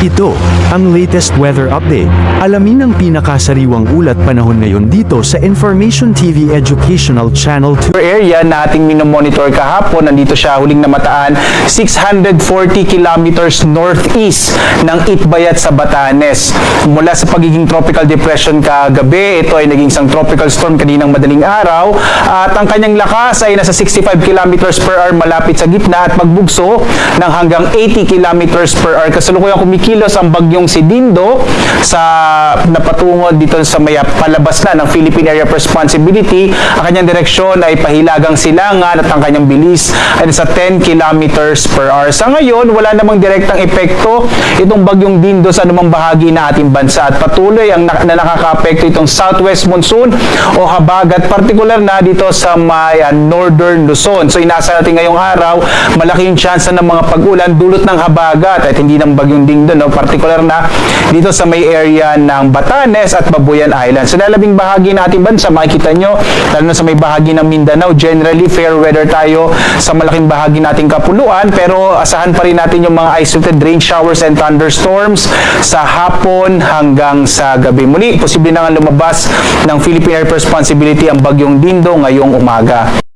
Ito, ang latest weather update. Alamin ang pinakasariwang ulat panahon ngayon dito sa Information TV Educational Channel 2. Area na ating minomonitor kahapon, nandito siya huling namataan 640 kilometers northeast ng Itbayat sa Batanes. Mula sa pagiging tropical depression kagabi, ito ay naging isang tropical storm kaninang madaling araw at ang kanyang lakas ay nasa 65 kilometers per hour malapit sa gitna at magbugso ng hanggang 80 kilometers per hour. Kasalukuyang kumikilos ang bagyong si Dindo sa napatungo dito sa may palabas na ng Philippine Area of Responsibility. Ang kanyang direksyon ay pahilagang silangan at ang kanyang bilis ay nasa 10 kilometers per hour. Sa ngayon, wala namang direktang epekto itong bagyong Dindo sa anumang bahagi na ating bansa at patuloy ang nakaka-apekto itong southwest monsoon o habagat, partikular na dito sa may northern Luzon. So inasa natin ngayong araw, malaking chance na ng mga pag-ulan dulot ng habagat at hindi ng bagyong Dindo, no? Partikular na dito sa may area ng Batanes at Babuyan Island. Sa lalabing bahagi ng ating bansa, makikita nyo, lalo na sa may bahagi ng Mindanao, generally fair weather tayo sa malaking bahagi nating kapuluan, pero asahan pa rin natin yung mga isolated rain showers and thunderstorms sa hapon hanggang sa gabi. Muli, posible na nga lumabas ng Philippine Air Responsibility ang bagyong Dindo ngayong umaga.